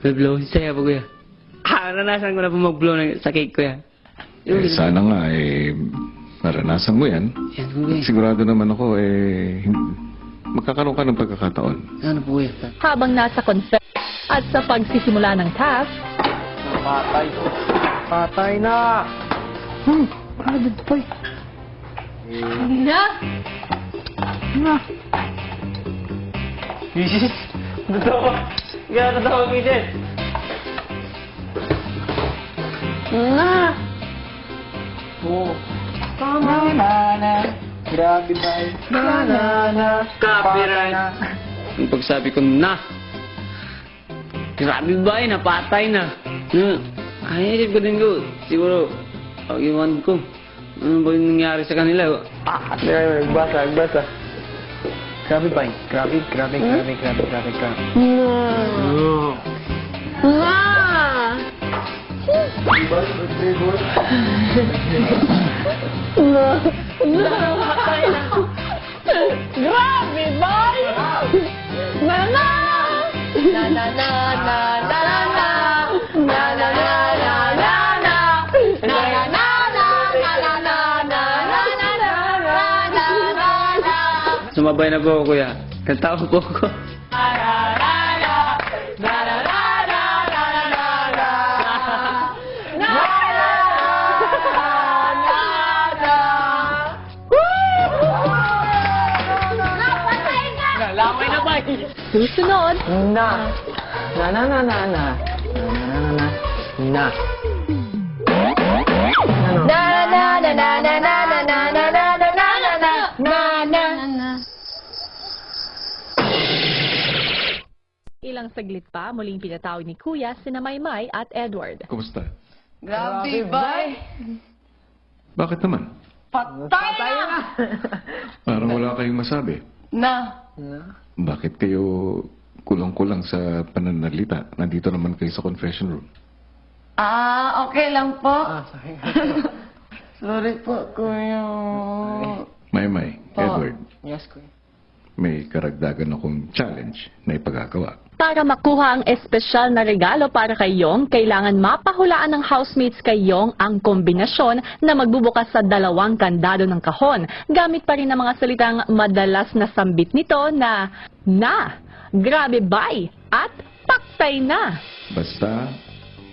Blow, saya po kuya. Naranasan ko na po mag-blow sa cake kuya. Sana nga, naranasan mo yan. Yan po kuya. Sigurado naman ako, magkakaroon ka ng pagkakataon. Ano po kuya? Habang nasa confess at sa pagsisimula ng task, Patay. Patay na! Agad po. na! Isis! Totoo! Kaya totoo, Isis! Na! Oo. Na. Grabe ba? Na. Copyright. Yung pagsabi ko na. Grabe ba yun? Napatay na. Ay, isip ko din ko. Siguro, pag-iwan ko. Ano ba yung nangyari sa kanila? Nagbasa. Grabe ba? Grabe. Grabe, boy! Na na! Na na na na na na na! Na na na na na na! Na na na na na na na na! Sumabay na po ako, kuya. Kantawa po ako. Lamay na ba? Susunod, Na. Na. na na na na na na na na na na na na na. Ilang saglit pa, muling pinatawag ni Kuya sina Maymay at Edward. Kumusta? Grabe ba? Bakit naman? Patay na! Parang wala kayong masabi. Na. Bakit kayo kulang-kulang sa pananalita? Nandito naman kayo sa confession room. Okay lang po. Sorry. Sorry po, kuya. May, Edward, Yes, kuya. may karagdagan akong challenge na ipagagawa. Para makuha ang espesyal na regalo para kay Yong, kailangan mapahulaan ng housemates kay Yong ang kombinasyon na magbubukas sa dalawang kandado ng kahon. Gamit pa rin ang mga salitang madalas na sambit nito na, grabe bay, at paktay na. Basta,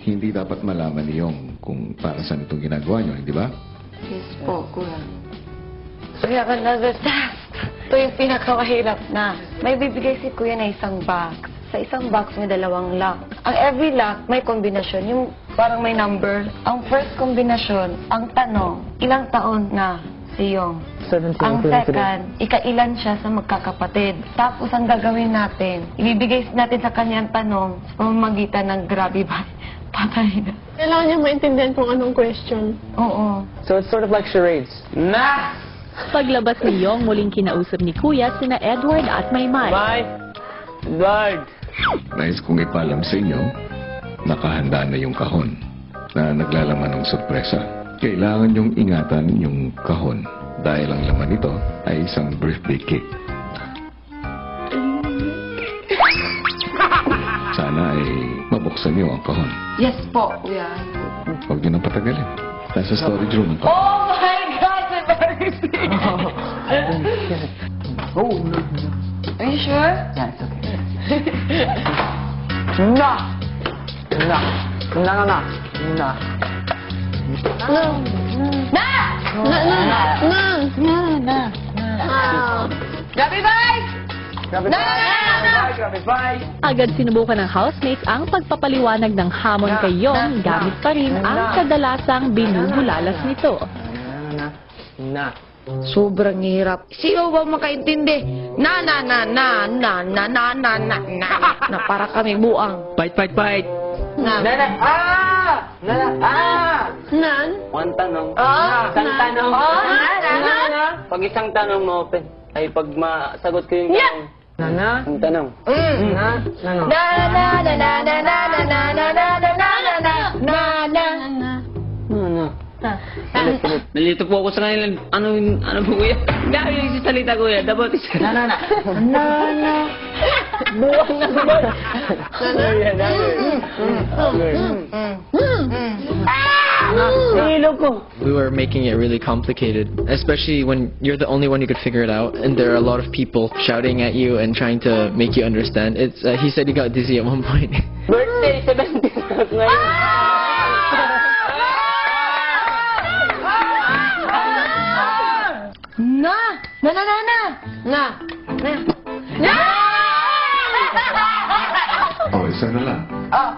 hindi dapat malaman ni Yong kung para saan itong ginagawa nyo, hindi ba? Yes po, kuya. Kuya, another task. Ito yung pinakamahirap na. May bibigay si kuya na isang box. Sa isang box may dalawang lock. Ang every lock may kombinasyon. Yung parang may number. Ang first kombinasyon, ang tanong, ilang taon na si Yong? 17 Ang second, ikailan siya sa magkakapatid. Tapos ang gagawin natin, ibibigay natin sa kanyang tanong sa pamamagitan ng grabe ba? Patay na. Kailangan niya maintindihan kung anong question. Oo. So it's sort of like charades. Na! Paglabas ni Yong, muling kinausap ni Kuya sina Edward at Maymay. Bye! Edward! Nais kong ipaalam sa inyo, nakahanda na yung kahon na naglalaman ng sorpresa. Kailangan yung ingatan yung kahon dahil ang laman nito ay isang birthday cake. Sana ay mabuksan niyo ang kahon. Yes po, kuya. Huwag niyo nang patagalin. Nasa storage room ang kahon. Oh my God! My birthday! Oh! Are you sure? Yeah, it's okay. Na! No. Grabe bye! Grabe bye! Agad sinubukan ng housemates ang pagpapaliwanag ng hamon kay Yong gamit pa rin ang kadalasang binubulalas nito. Na. Sobrang hirap. Sino ba makaintindi? Na para kami buang. Fight. Na. Nan? One tanong. Isang tanong. Pag isang tanong mo, open. Ay, pag masagot ko yung tanong. Na. Ang tanong. Nalito po ako sa kanila. Ano po kuya? Dahil yung salita kuya. Dapat isa. Buwang na buwan. Ilog ko. We were making it really complicated, especially when you're the only one who could figure it out, and there are a lot of people shouting at you and trying to make you understand. He said he got dizzy at one point. Birthday, 17 ngayon. Na! Na! Na! Na! Na! Na! Na! O, isa na lang. Oh,